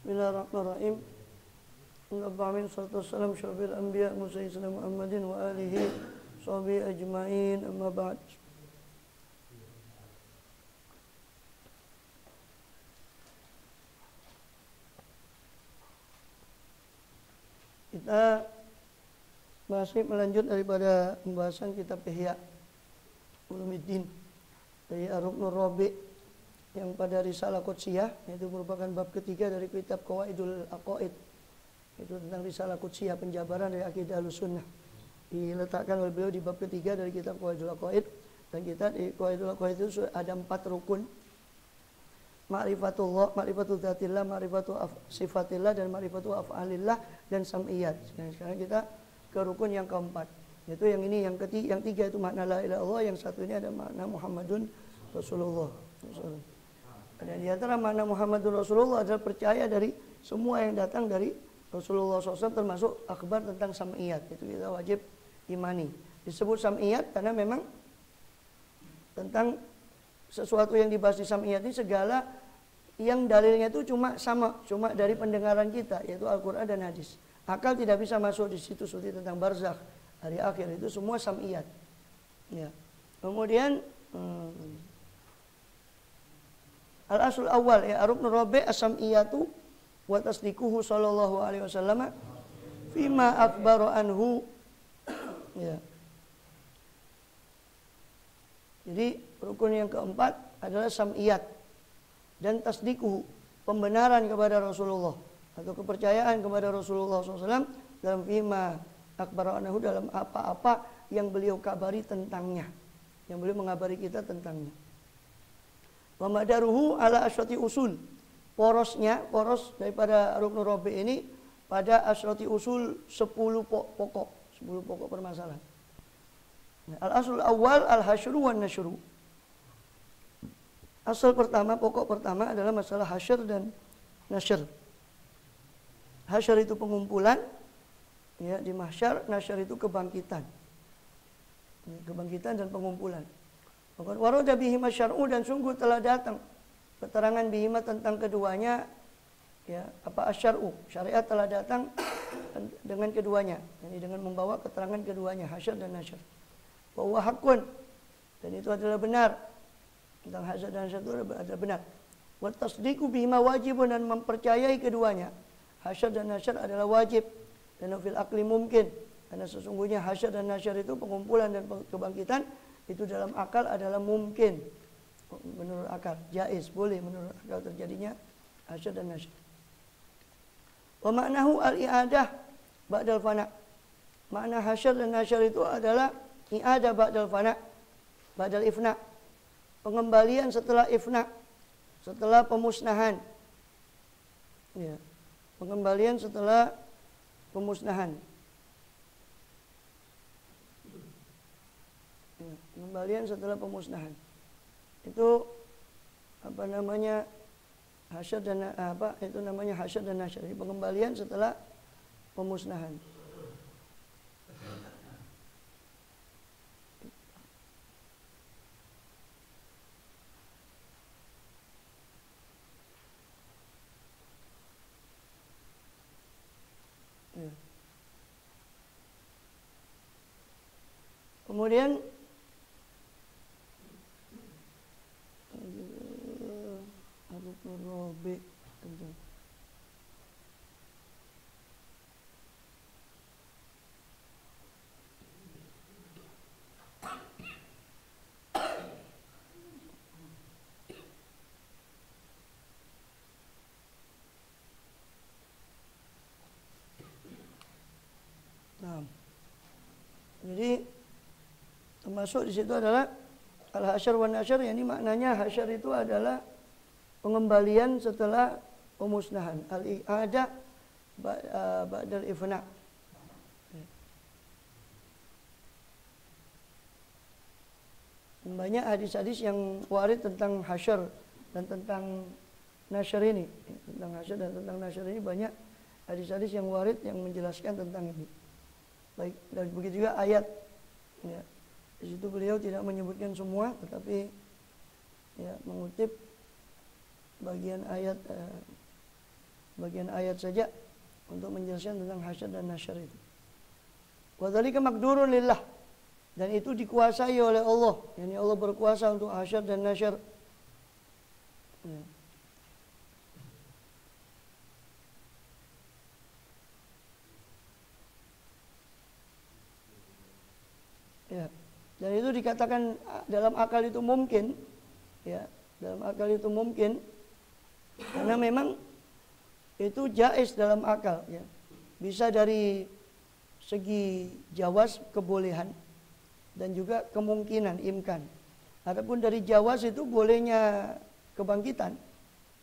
Bismillahirrahmanirrahim. Allahumma sallallahu alaihi syarafil anbiya Musayyidina Muhammadin wa alihi sahbihi ajmain, amma ba'd. Kita masih melanjut daripada pembahasan kitab Ihya Ulumuddin dari Ar-Ruknur Rabi' yang pada Risalah Qudsiyah, yaitu merupakan bab ketiga dari kitab Qawaidul Aqaid, itu tentang Risalah Qudsiyah, penjabaran dari akidah Ahlussunnah, diletakkan oleh beliau di bab ketiga dari kitab Qawaidul Aqaid. Dan kita di Qawaidul Aqaid itu ada 4 rukun: ma'rifatullah, ma'rifatul dzatillah, ma'rifatu sifatillah, dan ma'rifatu af'alillah, dan sam'iyat. Sekarang kita ke rukun yang keempat, yaitu yang ini, yang tiga itu makna la ilaha illallah, yang satu ini ada makna Muhammadun Rasulullah. Dan di antara makna Muhammadun Rasulullah adalah percaya dari semua yang datang dari Rasulullah SAW, termasuk akhbar tentang sam'iyat. Itu kita wajib imani. Disebut sam'iyat karena memang tentang sesuatu yang dibahas di sam'iyat ini segala yang dalilnya itu cuma dari pendengaran kita, yaitu Al-Quran dan hadis. Akal tidak bisa masuk di situ, seperti tentang barzakh, hari akhir, itu semua sam'iyat. Ya. Kemudian al-asul awal, ya, Ar-Ruknur Rabi' as-sam'iyatu wa tasdikuhu sallallahu alaihi wasallam fima akhbara anhu. Ya. Jadi rukun yang keempat adalah sam'iyat dan tasdikuhu, pembenaran kepada Rasulullah atau kepercayaan kepada Rasulullah SAW dalam fima akhbara anhu, dalam apa-apa yang beliau kabari tentangnya, yang beliau mengabari kita tentangnya. Wa madaruhu ala asyrati usul, poros daripada Ruknur Rabi' ini pada asyrati usul 10 pokok permasalahan. Al-aslul awal al-hasyru wan nasyru. Asal pertama, pokok pertama adalah masalah hasyr dan nasyr. Hasyr itu pengumpulan, ya, di mahsyar. Nasyr itu kebangkitan. Kebangkitan dan pengumpulan. Warada bihima syar'u, dan sungguh telah datang keterangan bihima tentang keduanya, ya, apa asyar'u, syariat telah datang dengan keduanya, yani dengan membawa keterangan keduanya, hasyr dan nasyr. Wa huwa haqqun, dan itu adalah benar. Tentang hasyr dan nasyr itu adalah benar. Wa tasdiqu bihima wajibun, dan mempercayai keduanya, hasyr dan nasyr, adalah wajib. Dan fil aqli mungkin, karena sesungguhnya hasyr dan nasyr itu pengumpulan dan kebangkitan, itu dalam akal adalah mungkin, menurut akal, jaiz, boleh menurut akal terjadinya hasyr dan nasyr. Wa ma'nahu al-i'adah ba'dal fana. Makna hasyr dan nasyr itu adalah i'adah ba'dal fana, ba'dal ifna, pengembalian setelah ifna, setelah pemusnahan. Ya, pengembalian setelah pemusnahan. Pengembalian setelah pemusnahan. Itu apa namanya? Hasyr dan apa? Itu namanya hasyr dan nasyr. Pengembalian setelah pemusnahan. Ya. Kemudian Ar-Ruknur Rabi' nah, jadi termasuk di situ adalah al-hasyr wan nasyr, yakni maknanya hasyr itu adalah pengembalian setelah pemusnahan, al-i'adah ba'dal ifna. Banyak hadis-hadis yang warid tentang hasyr dan tentang nasyr ini, tentang hasyr dan tentang nasyr ini banyak hadis-hadis yang warid yang menjelaskan tentang ini. Baik, dan begitu juga ayat. Ya, di situ beliau tidak menyebutkan semua, tetapi ya mengutip bagian ayat sebagian ayat saja untuk menjelaskan tentang hasyar dan nasyar itu. Wa dzalika maqdurun lillah, dan itu dikuasai oleh Allah. Yani Allah berkuasa untuk hasyar dan nasyar. Ya. Ya. Dan itu dikatakan dalam akal itu mungkin, ya, dalam akal itu mungkin, karena memang itu jaiz dalam akal, ya. Bisa dari segi jawaz kebolehan dan juga kemungkinan imkan. Adapun dari jawaz itu bolehnya kebangkitan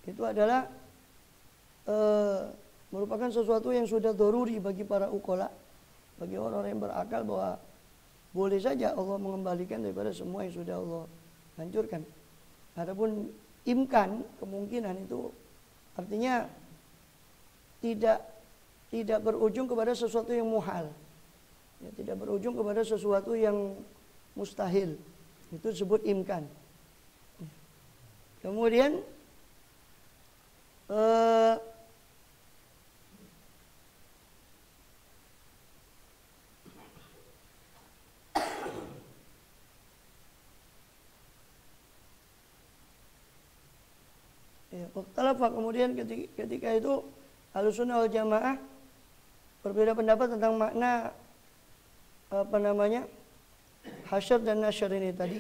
itu adalah merupakan sesuatu yang sudah doruri bagi para ukola, bagi orang-orang yang berakal, bahwa boleh saja Allah mengembalikan daripada semua yang sudah Allah hancurkan. Adapun imkan, kemungkinan itu artinya tidak berujung kepada sesuatu yang muhal, ya, tidak berujung kepada sesuatu yang mustahil. Itu disebut imkan. Kemudian ya, kemudian ketika itu Ahlussunnah wal Jamaah berbeda pendapat tentang makna hasyar dan nasyar ini tadi.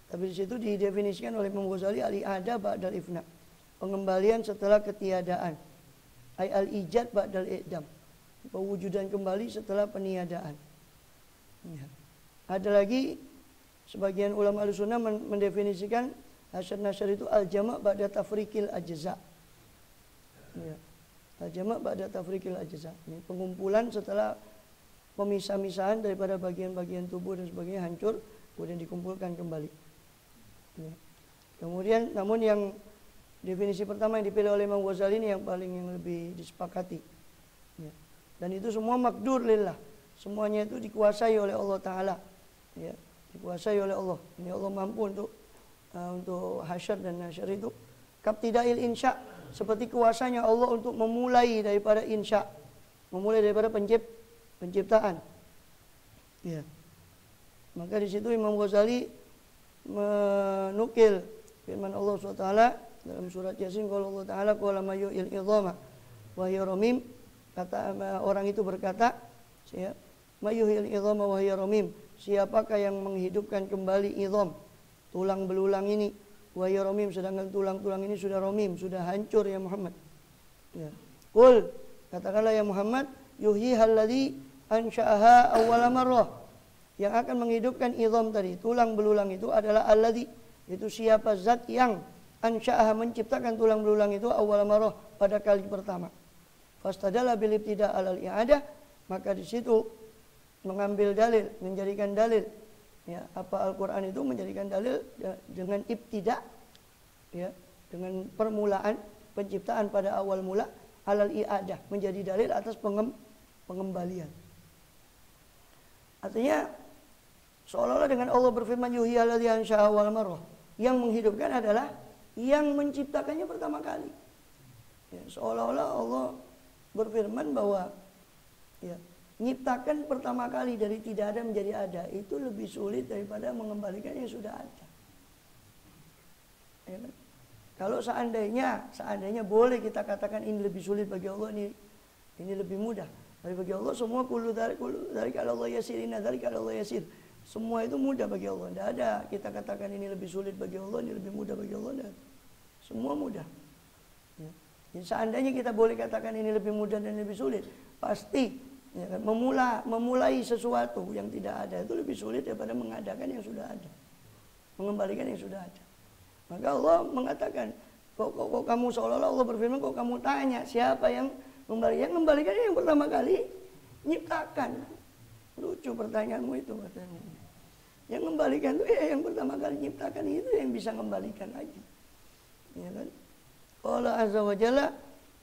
Tapi di situ didefinisikan oleh Imam Ghazali al-i'adah ba'dal ifna, pengembalian setelah ketiadaan. Ay al-ijad ba'dal i'dam, pewujudan kembali setelah peniadaan. Ya. Ada lagi sebagian ulama Ahlussunnah mendefinisikan hasyar nasyar itu al-jama' ba'da tafriqil ajza. Ya. Al-jama' ba'da tafriqil ajza. Ini pengumpulan setelah pemisah-misahan daripada bagian-bagian tubuh dan sebagainya hancur, kemudian dikumpulkan kembali. Ya. Kemudian namun yang definisi pertama yang dipilih oleh Imam Ghazali ini yang lebih disepakati. Ya. Dan itu semua makdur lillah. Semuanya itu dikuasai oleh Allah Ta'ala. Ya. Dikuasai oleh Allah. Ini Allah mampu untuk hasyar dan nasyar itu. Kabtidail insya, seperti kuasanya Allah untuk memulai daripada insya, memulai daripada penciptaan. Ya. Maka di situ Imam Ghazali menukil firman Allah SWT dalam surat Yasin, kalau Allah Ta'ala qala mayyu'il idhama wa hiya ramim, kata orang itu berkata, mayyu'il idhama wa hiya ramim, siapakah yang menghidupkan kembali idham, tulang belulang ini, wa hiya ramim, sedangkan tulang-tulang ini sudah ramim, sudah hancur ya Muhammad. Ya. Qul, katakanlah ya Muhammad, yuhyihal ladzi ansha'aha awwala marrah, yang akan menghidupkan idham tadi, tulang belulang itu adalah alladzi, itu siapa zat yang ansha'aha, menciptakan tulang belulang itu awwala marrah, pada kali pertama. Fastadalla bil ibtida' alal i'adah, maka di situ mengambil dalil, menjadikan dalil, ya, apa Al-Qur'an itu menjadikan dalil dengan ibtida', ya, dengan permulaan penciptaan pada awal mula, alal i'adah, menjadi dalil atas pengembalian. Artinya seolah-olah dengan Allah berfirman yuhyihal ladzi ansha'a awwala marrah, yang menghidupkan adalah yang menciptakannya pertama kali. Ya, seolah-olah Allah berfirman bahwa ya, menciptakan pertama kali dari tidak ada menjadi ada itu lebih sulit daripada mengembalikan yang sudah ada. Ya, kalau seandainya boleh kita katakan ini lebih sulit bagi Allah, ini lebih mudah. Tapi bagi Allah semua kullu dzalika 'ala Allah yasir, inna dzalika 'ala Allah yasir. Semua itu mudah bagi Allah. Tidak ada kita katakan ini lebih sulit bagi Allah, ini lebih mudah bagi Allah. Dan semua mudah. Ya. Jadi seandainya kita boleh katakan ini lebih mudah dan lebih sulit, pasti ya kan, memulai sesuatu yang tidak ada itu lebih sulit daripada mengadakan yang sudah ada, mengembalikan yang sudah ada. Maka Allah mengatakan, kok kamu seolah-olah Allah berfirman, kok kamu tanya siapa yang membalikan? Yang membalikan yang pertama kali nyiptakan. Lucu pertanyaanmu itu katanya. Yang membalikan itu yang pertama kali nyiptakan itu yang bisa mengembalikan lagi. Ya kan? Allah Azza wa Jalla,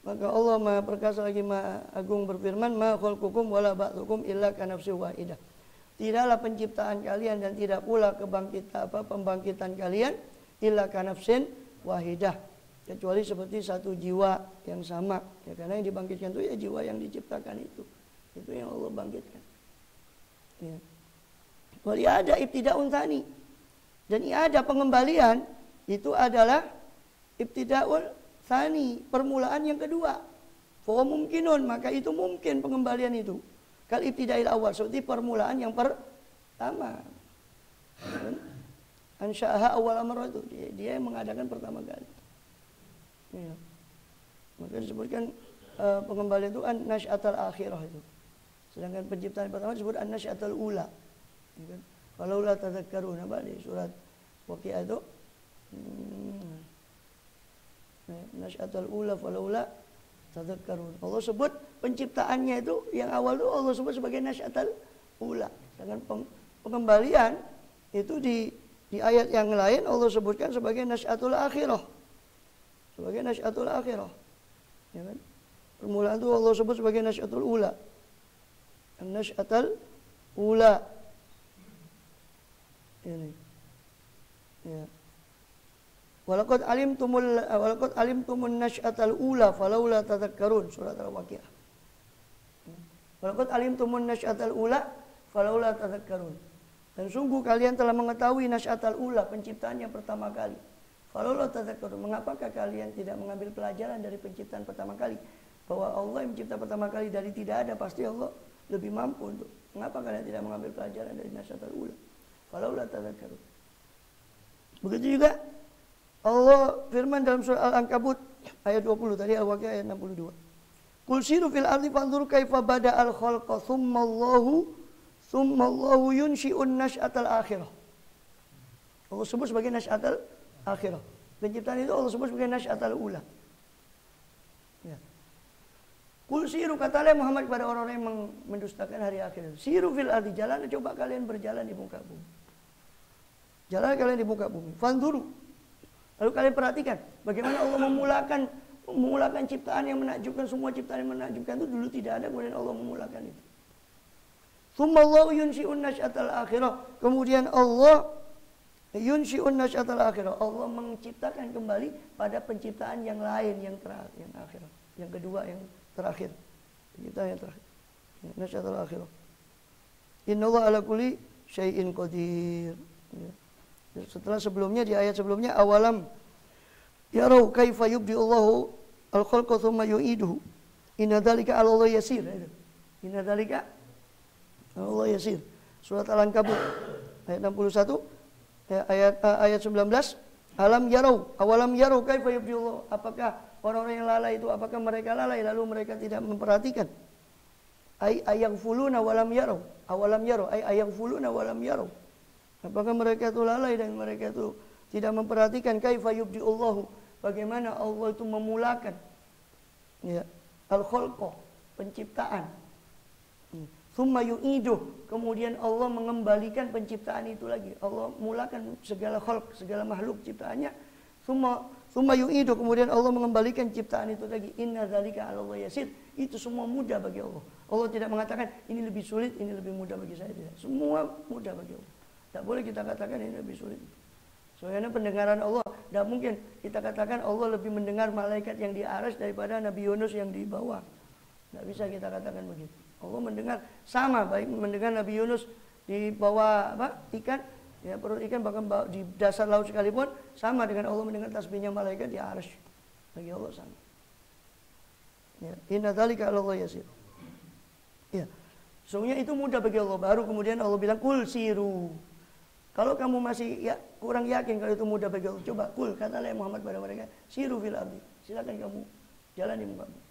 maka Allah Maha Perkasa lagi Maha Agung berfirman, ma khalqukum wala ba'tsukum illa kanafsin wahidah. Tidaklah penciptaan kalian dan tidak pula pembangkitan kalian illa kanafsin wahidah, kecuali seperti satu jiwa yang sama. Ya, karena yang dibangkitkan itu ya jiwa yang diciptakan itu yang Allah bangkitkan. Ya. Wal i'ada ibtida'un tsani. Dan i'ada pengembalian itu adalah ibtida'ul tsani, permulaan yang kedua. Fa mungkinun, maka itu mungkin pengembalian itu. Kal ibtida'il awal, seperti permulaan yang pertama. Ansya'aha awal amr itu dia yang mengadakan pertama kali. Ya. Maka disebutkan pengembalian itu an-nasy'atul akhirah itu. Sedangkan penciptaan pertama disebut an-nasy'atul ula. Ya kan? Falaula tadzakkarun, apa di surat Waqiah itu? Nasy'atul ula falaula tadzakkarun. Allah sebut penciptaannya itu yang awal itu Allah sebut sebagai nasy'atul ula. Sedangkan pengembalian itu di ayat yang lain Allah sebutkan sebagai nasy'atul akhirah. Sebagai nasy'atul akhirah. Ya kan? Permulaan itu Allah sebut sebagai nasy'atul ula. Nasy'atul ula. Ini. Ya. Walaqad alimtumun nasy'atal ula falaula tadzakkarun, surat Al-Waqiah. Walaqad alimtumun nasy'atal ula falaula tadzakkarun. Dan sungguh kalian telah mengetahui nasy'atal ula, penciptaan yang pertama kali. Falaula tadzakkarun, mengapakah kalian tidak mengambil pelajaran dari penciptaan pertama kali? Bahwa Allah yang mencipta pertama kali dari tidak ada, pasti Allah lebih mampu untuk. Mengapa kalian tidak mengambil pelajaran dari nasy'atal ula? Falaula tadzakkarun. Begitu juga Allah firman dalam surah Al-Ankabut ayat 20 tadi, Al-Waqiah ayat 62. Qul siru fil ardi fanzur kaifa bada'al khalqa tsumma Allahu yunshi'un nasy'atal akhirah. Allah sebut sebagai nasy'atal akhirah. Penciptaan itu Allah sebut sebagai nasy'atal ula. Ya. Qul siru, katalah Muhammad kepada orang-orang yang mendustakan hari akhir. Siru fil ardi, jalan, coba kalian berjalan di muka bumi. Jalan kalian di muka bumi. Fanzuru. Lalu kalian perhatikan bagaimana Allah memulakan ciptaan yang menakjubkan. Semua ciptaan yang menakjubkan itu dulu tidak ada, kemudian Allah memulakan itu. Tsummallahu yunshi'un nasy'atal akhirah. Kemudian Allah yunshi'un nasy'atal akhirah. Allah menciptakan kembali pada penciptaan yang lain, yang terakhir, yang akhirah. Yang kedua, yang terakhir. Penciptaan yang terakhir. Nasy'atal akhirah. Innallaha ala kulli syai'in qadir. Ya. Setelah sebelumnya, di ayat sebelumnya, awalam yarau kaifa yubdi'ullahu al-khalqa tsumma yu'iduhu inna dzalika 'ala Allah yasir. Inna dzalika 'ala Allah yasir. Surat Al-Ankabut ayat 61, ayat 19. Awalam yarau kaifa yubdi'ullahu, apakah orang-orang yang lalai itu, apakah mereka lalai lalu mereka tidak memperhatikan? Ayaghfuluna walam yarau. Awalam yarau ayaghfuluna walam yarau. Apakah mereka itu lalai dan mereka itu tidak memperhatikan kaifa yubdi'ullahu, bagaimana Allah itu memulakan ya, al-khalqa, penciptaan. Tsumma yu'iduh, kemudian Allah mengembalikan penciptaan itu lagi. Allah mulakan segala khalq, segala makhluk ciptaannya. Tsumma yu'iduh, kemudian Allah mengembalikan ciptaan itu lagi. Inna dzalika 'ala Allah yasir. Itu semua mudah bagi Allah. Allah tidak mengatakan ini lebih sulit, ini lebih mudah bagi saya, tidak. Semua mudah bagi Allah. Tak boleh kita katakan ini lebih sulit. Soalnya pendengaran Allah, tidak mungkin kita katakan Allah lebih mendengar malaikat yang di arsy daripada Nabi Yunus yang di bawah. Tidak bisa kita katakan begitu. Allah mendengar sama, baik mendengar Nabi Yunus di bawah ikan, ya perut ikan, bahkan di dasar laut sekalipun, sama dengan Allah mendengar tasbihnya malaikat di arsy. Bagi Allah sama. Ya, inna dzalika 'ala Allah yasir. Ya. Sesungguhnya itu mudah bagi Allah. Baru kemudian Allah bilang kul siru. Kalau kamu masih kurang yakin kalau itu mudah bagi Allah, coba kul, katalah Muhammad pada mereka, siru fil ardi. Silakan kamu jalan di muka bumi.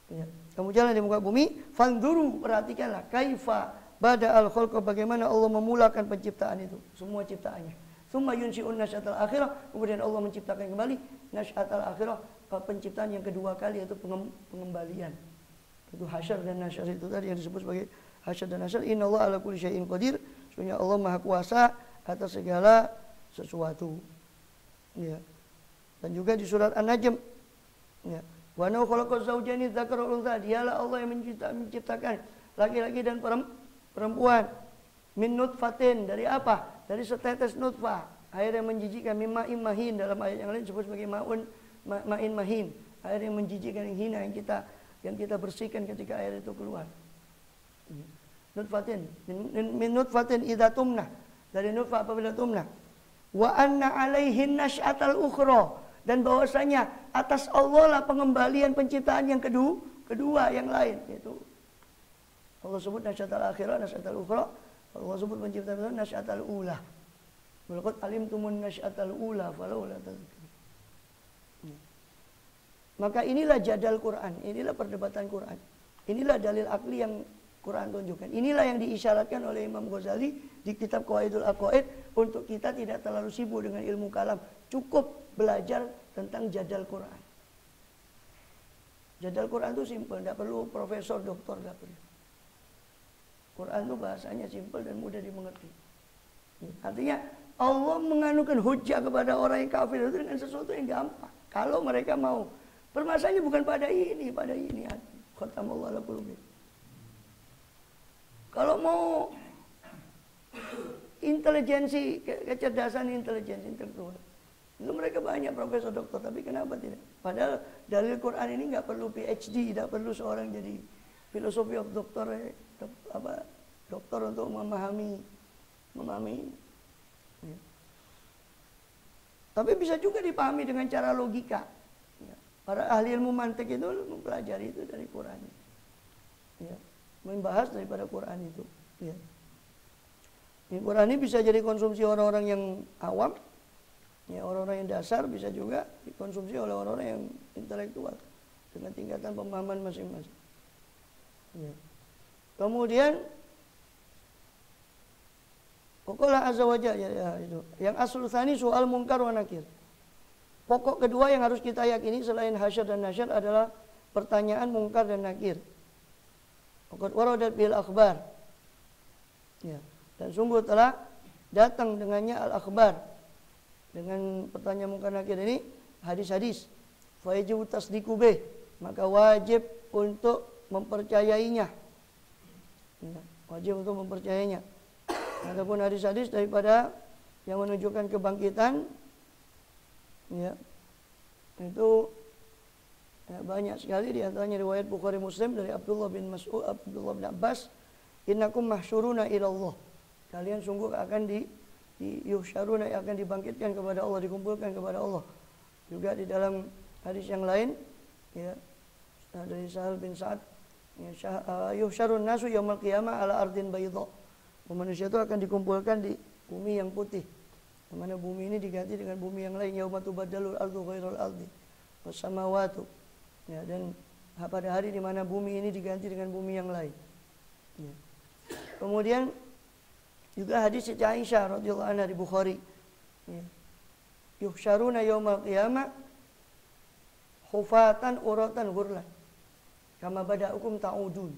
Ya, kamu jalan di muka bumi, fanzuru, perhatikanlah kaifa bada'al khalqa, bagaimana Allah memulakan penciptaan itu, semua ciptaannya. Tsumma yunshi'un nasy'atal akhirah, kemudian Allah menciptakan kembali nasy'atal akhirah, penciptaan yang kedua kali, yaitu pengembalian. Itu hasyar dan nasyar, itu tadi yang disebut sebagai hasyar dan nasyar. Innallaha ala kulli syai'in qadir. Sesungguhnya Allah Maha Kuasa atas segala sesuatu. Ya. Dan juga di surat An-Najm, ya. Wa na khalaqaz zawjaini dzakara wal untha. Dialah Allah yang menciptakan laki-laki dan perempuan. Min nutfatin, dari apa? Dari setetes nutfah, air yang menjijikkan. Mimma imahin, dalam ayat yang lain disebut sebagai maun ma'in mahin, air yang menjijikkan, yang hina, yang kita bersihkan ketika air itu keluar. Nutfatin, min nutfatin idza tumnah, dari nutfah apabila tumnah. Wa anna alaihin nasy'atal ukhra, dan bahwasanya atas Allah lah pengembalian penciptaan yang kedua yang lain, yaitu Allah sebut nasy'atal akhirah, nasy'atal ukhra. Allah sebut penciptaan nasy'atal ula. Walaqad alimtumun nasy'atal ula falawla tadhkurun. Maka inilah jadal Quran, inilah perdebatan Quran. Inilah dalil akli yang Quran tunjukkan. Inilah yang diisyaratkan oleh Imam Ghazali di kitab Qawaidul Aqaid untuk kita tidak terlalu sibuk dengan ilmu kalam. Cukup belajar tentang jadal Quran. Jadal Quran itu simpel, tidak perlu profesor, doktor, tidak perlu. Quran itu bahasanya simpel dan mudah dimengerti. Artinya Allah menganukan hujjah kepada orang yang kafir itu dengan sesuatu yang gampang. Kalau mereka mau. Permasalahannya bukan pada ini. Khatamallahu ala qulubihim. Kalau mau intelijensi, kecerdasan intelijensi intelektual, itu mereka banyak profesor doktor, tapi kenapa tidak? Padahal dalil Quran ini nggak perlu PhD, tidak perlu seorang jadi filosofi of doktor, doktor untuk memahami. Ya. Tapi bisa juga dipahami dengan cara logika. Ya. Para ahli ilmu mantik itu mempelajari itu dari Quran. Ya. Membahas daripada Quran itu. Ya. Quran ini bisa jadi konsumsi orang-orang yang awam, ya, orang-orang yang dasar, bisa juga dikonsumsi oleh orang-orang yang intelektual dengan tingkatan pemahaman masing-masing. Ya. Kemudian Qala azza wa jalla, ya, itu. Yang asal tsani soal munkar wa nakir. Pokok kedua yang harus kita yakini selain hasyar dan nasyar adalah pertanyaan mungkar dan nakir. Qad waradat bil akhbar. Ya, dan sungguh telah datang dengannya al-akhbar. Dengan pertanyaan mungkar nakir ini hadis-hadis. Fa yajibu tasdiqu bih, maka wajib untuk mempercayainya. Ya, wajib untuk mempercayainya. Adapun hadis-hadis daripada yang menunjukkan kebangkitan, ya, itu ya, banyak sekali, di antaranya riwayat Bukhari Muslim dari Abdullah bin Mas'ud, Abdullah bin Abbas, innakum mahsyuruna ila Allah. Kalian sungguh akan yuhsyaruna, akan dibangkitkan kepada Allah, dikumpulkan kepada Allah. Juga di dalam hadis yang lain, ya, dari Sahal bin Sa'ad, ya, yuhsyarun nasu yaumil qiyamah ala ardin bayda. Manusia itu akan dikumpulkan di bumi yang putih. Di mana bumi ini diganti dengan bumi yang lain, yauma tubaddalul ardu ghairal ardi was samawati. Ya, dan pada hari di mana bumi ini diganti dengan bumi yang lain. Ya. Kemudian juga hadis Siti Aisyah radhiyallahu anha di Bukhari. Ya. Yuhsyaruna yaumal qiyamah hufatan uratan ghurlan. Kama bada'ukum ta'udun.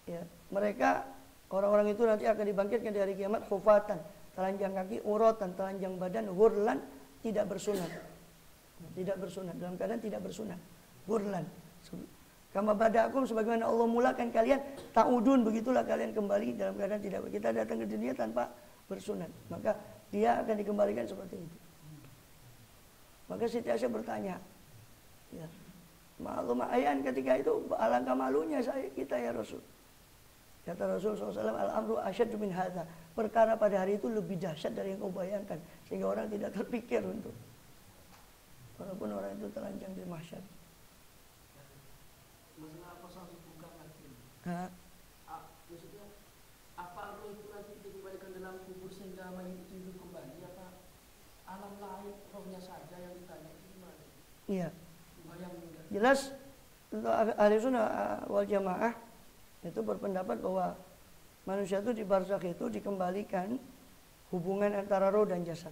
Ya, mereka orang-orang itu nanti akan dibangkitkan di hari kiamat hufatan, telanjang kaki, uratan, telanjang badan, ghurlan, tidak bersunat. Tidak bersunat, dalam keadaan tidak bersunat. Ghurlan. Kama bada'akum, sebagaimana Allah mulakan kalian, ta'udun, begitulah kalian kembali dalam keadaan tidak. Kita datang ke dunia tanpa bersunat, maka dia akan dikembalikan seperti itu. Maka Siti Aisyah bertanya, ya, maklum ayan ketika itu alangkah malunya kita ya Rasul. Kata Rasul SAW, al-amru asyaddu min hadza. Perkara pada hari itu lebih dahsyat dari yang kau bayangkan, sehingga orang tidak terpikir untuk, walaupun orang itu telanjang di mahsyar. Masalah pasal bukan lagi. Maksudnya apa roh itu nanti dikembalikan dalam kubur sehingga mayit itu hidup kembali? Apa alam lain rohnya saja yang ditanya itu gimana? Iya. Jelas untuk ahli sunnah wal jamaah itu berpendapat bahwa manusia itu di barzakh itu dikembalikan hubungan antara roh dan jasad.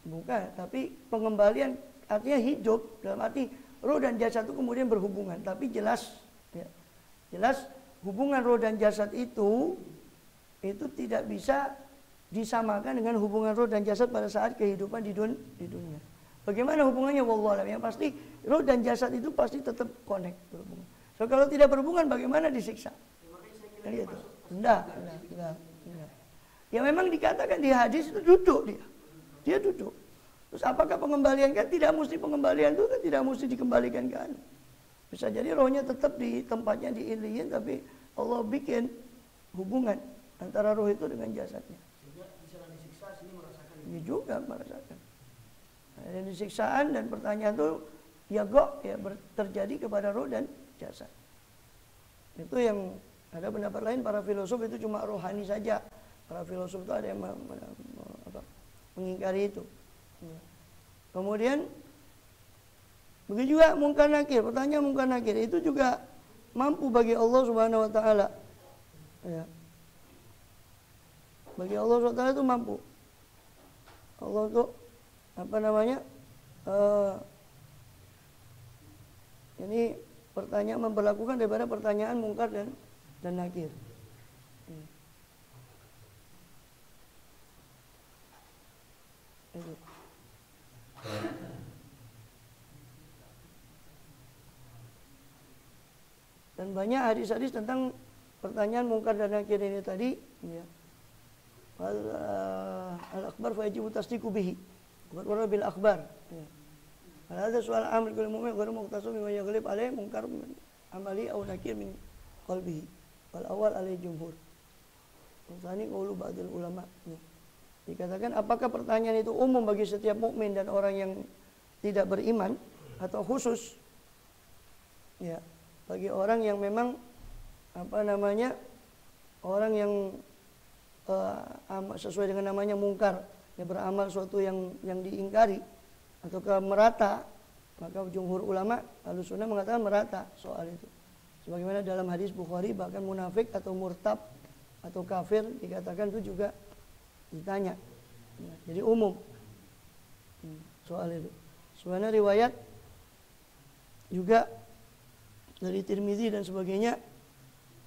Bukan, tapi pengembalian artinya hidup, dalam arti roh dan jasad itu kemudian berhubungan. Tapi jelas, ya, jelas hubungan roh dan jasad itu tidak bisa disamakan dengan hubungan roh dan jasad pada saat kehidupan di dunia. Bagaimana hubungannya? Wallahu a'lam. Yang pasti roh dan jasad itu pasti tetap connect, berhubungan. So kalau tidak berhubungan bagaimana disiksa? Gitu. Enggak. Ya memang dikatakan di hadis itu duduk dia. Dia duduk. Terus apakah pengembalian kan tidak mesti pengembalian itu kan tidak mesti dikembalikan ke anu. Bisa jadi rohnya tetap di tempatnya di Iliyin, tapi Allah bikin hubungan antara roh itu dengan jasadnya. Sehingga di sana disiksa, sini merasakan. Ini juga merasakan. Nah, dan siksaan dan pertanyaan itu ya terjadi kepada roh dan jasad. Itu yang ada pendapat lain para filosof itu cuma rohani saja. Para filosof itu ada yang mengingkari itu. Kemudian begitu juga mungkar nakir. Pertanyaan mungkar nakir itu juga mampu bagi Allah Subhanahu wa taala. Ya. Bagi Allah Subhanahu wa taala itu mampu. Allah itu ini pertanyaan memperlakukan daripada pertanyaan mungkar dan nakir. Itu. Dan banyak hadis-hadis tentang pertanyaan mungkar dan nakir ini tadi, ya. Al-akhbar fa yajibu tasdiqu bihi. Wa bil akhbar. Ya. Ada soal amr kullu mu'min ghairu muqtasib bima yaghlib alaih munkar amali aw nakir min qalbihi. Wal awal alaih jumhur. Tsani qaulu ba'dil ulama. Ya. Dikatakan apakah pertanyaan itu umum bagi setiap mukmin dan orang yang tidak beriman atau khusus ya bagi orang yang memang orang yang sesuai dengan namanya mungkar, ya beramal suatu yang diingkari atau merata, maka jumhur ulama Ahlussunnah mengatakan merata soal itu. Sebagaimana dalam hadis Bukhari bahkan munafik atau murtab atau kafir dikatakan itu juga ditanya. Jadi umum soal itu. Sebenarnya riwayat juga dari Tirmizi dan sebagainya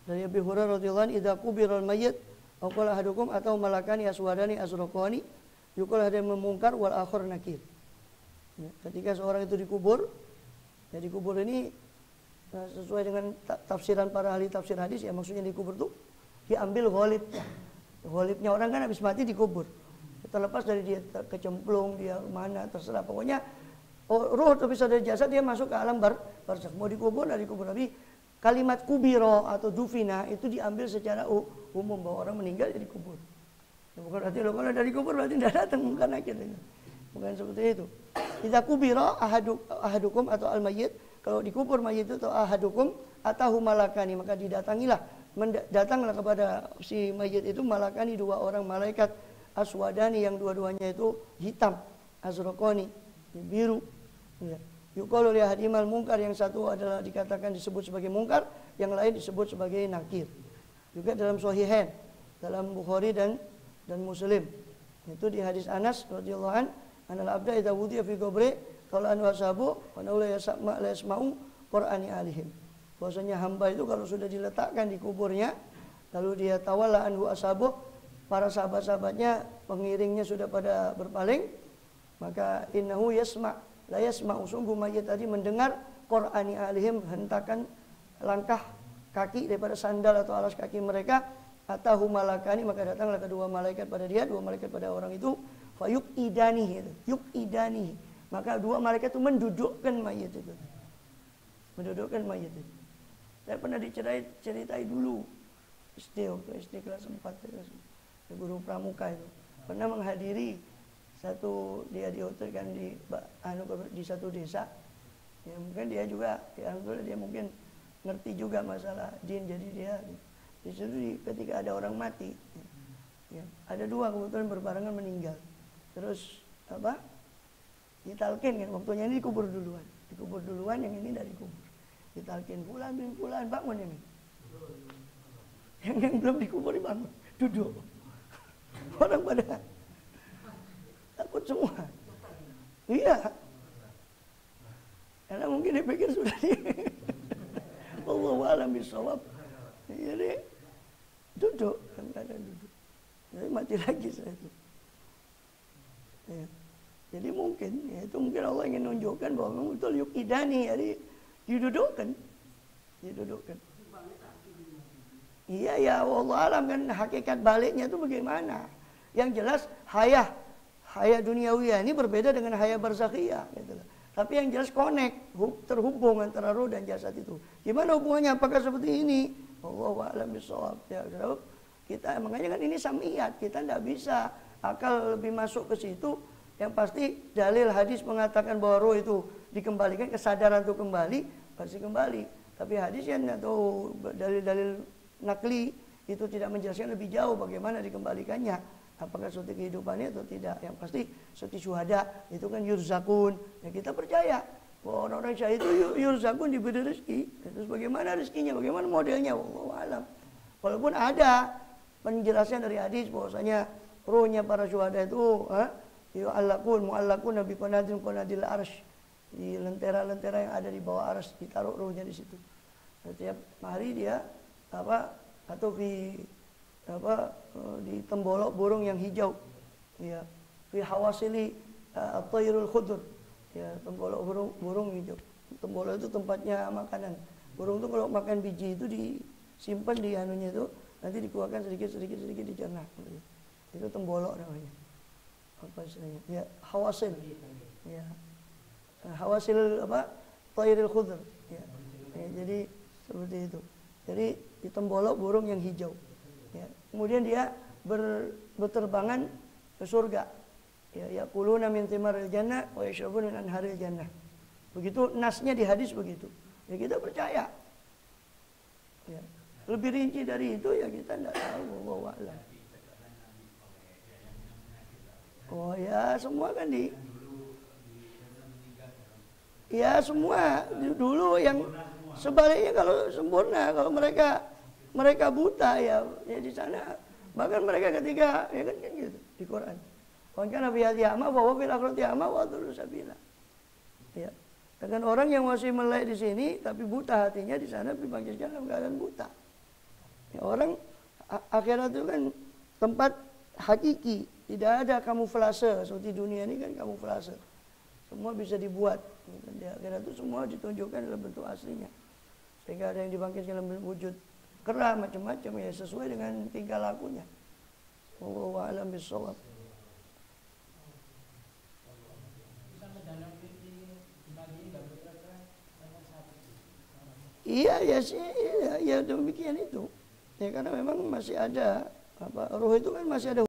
dari Abi Hurairah radhiyallahu anhu, idza qubiral mayyit aw qala ahadukum atau malakani aswadani azraqani yuqal ada memungkar wal akhir nakir. Ya, ketika seorang itu dikubur, ya dikubur ini sesuai dengan tafsiran para ahli tafsir hadis, ya maksudnya dikubur tuh diambil ghalibnya. Ghalibnya orang kan habis mati dikubur. Terlepas dari dia kecemplung, dia mana terserah, pokoknya roh terpisah dari jasad, dia masuk ke alam barzakh. Mau dikubur, dari kubur. Tapi kalimat kubiro atau dufina itu diambil secara umum bahwa orang meninggal jadi kubur. Ya, bukan berarti kalau dari kubur berarti tidak datang, bukan akhirnya. Bukan seperti itu. Idza kubiro ahadukum atau al-mayyit, kalau dikubur mayit itu atau ahadukum atahu malakani, maka datanglah kepada si mayit itu malakani, dua orang malaikat aswadani yang dua-duanya itu hitam, azraqani biru. Ya. Yuqalu li ahadimal munkar, yang satu adalah dikatakan disebut sebagai munkar, yang lain disebut sebagai nakir. Juga dalam Sahihain, dalam Bukhari dan Muslim. Itu di hadis Anas radhiyallahu an, anal abda idza wudiya fi qabri qala an wasabu wa la yasma'u qur'ani alihim. Bahwasanya hamba itu kalau sudah diletakkan di kuburnya, lalu dia tawalla anhu asabu, para sahabat-sahabatnya, pengiringnya sudah pada berpaling, maka innahu la yasma'u, sungguh mayit tadi mendengar qur'ani alihim, hentakan langkah kaki daripada sandal atau alas kaki mereka, atahu malakani, maka datanglah kedua malaikat pada dia, dua malaikat pada orang itu, fayuk idani, maka dua malaikat itu mendudukkan mayit itu. Mendudukkan mayit itu. Saya pernah diceritai dulu SD kelas 4, guru pramuka itu pernah menghadiri dia dihotelkan di satu desa. Ya, mungkin dia juga, ya alhamdulillah dia mungkin ngerti juga masalah jin, jadi dia di situ ketika ada orang mati, ya, ada dua kebetulan berbarengan meninggal. Terus ditalkin kan, waktunya ini dikubur duluan, yang ini dari kubur. Ditalkin fulan bin fulan, bangun yang ini. Yang belum dikubur bangun, duduk. Orang pada takut semua. Iya. Karena mungkin dipikir sudah Wallahu a'lam bishawab. Jadi duduk, kadang duduk. Jadi mati lagi saya itu. Ya. Jadi mungkin, ya itu mungkin Allah ingin menunjukkan bahwa memang betul yuk idani, jadi didudukkan. Iya ya, wallahu a'lam kan hakikat baliknya itu bagaimana. Yang jelas Haya duniawiyah ini berbeda dengan haya barzakhiyah gitu loh. Tapi yang jelas terhubung antara ruh dan jasad itu. Gimana hubungannya? Apakah seperti ini? Wallahu a'lam bishawab. Ya, kita makanya kan ini samiyat, kita tidak bisa akal lebih masuk ke situ. Yang pasti dalil hadis mengatakan bahwa roh itu dikembalikan, kesadaran itu kembali, pasti kembali. Tapi hadis yang atau dalil-dalil nakli itu tidak menjelaskan lebih jauh bagaimana dikembalikannya. Apakah seperti kehidupannya atau tidak. Yang pasti seperti syuhada itu kan yurzakun. Ya kita percaya bahwa orang-orang syahid itu yurzakun, diberi rezeki. Terus bagaimana rezekinya, bagaimana modelnya, wallahu alam. Walaupun ada penjelasan dari hadis bahwasanya rohnya para syuhada itu mu'allakun nabi qanadil arsy, di lentera-lentera yang ada di bawah arsy, ditaruh rohnya di situ. Setiap hari dia di tembolok burung yang hijau, ya, fi hawasili at-tayrul khudur, ya, tembolok burung hijau. Tembolok itu tempatnya makanan. Burung itu kalau makan biji itu disimpan di anunya itu, nanti dikeluarkan sedikit dicerna. Itu tembolok namanya. Apa istilahnya? Ya, hawasil. Ya. Hawasil tayrul khudur, ya. Ya, jadi seperti itu. Jadi di tembolok burung yang hijau. Ya. Kemudian dia berterbangan ke surga. Ya, yaquluna min thimaril jannah wa yashrabuna min anharil jannah. Begitu nasnya di hadis begitu. Ya kita percaya. Ya. Lebih rinci dari itu ya kita tidak tahu, wallahu a'lam. Oh ya, semua kan ya semua dulu yang sebaliknya kalau sempurna, kalau mereka buta ya di sana. Bahkan mereka ketika ya kan gitu di Quran. Wa kana fi hadhihi a'ma wa fil akhirati a'ma wa adallu sabila. Ya. Dengan orang yang masih melek di sini tapi buta hatinya, di sana dibangkitkan dalam keadaan buta. Ya, orang akhirat itu kan tempat hakiki, tidak ada kamuflase seperti dunia ini kan kamuflase. Semua bisa dibuat. Di akhirat itu semua ditunjukkan dalam bentuk aslinya. Sehingga ada yang dibangkitkan dalam wujud kera macam-macam ya sesuai dengan tingkah lakunya. Wallahu a'lam bishawab. Iya ya sih, ya demikian itu. Ya karena memang masih ada roh itu kan masih ada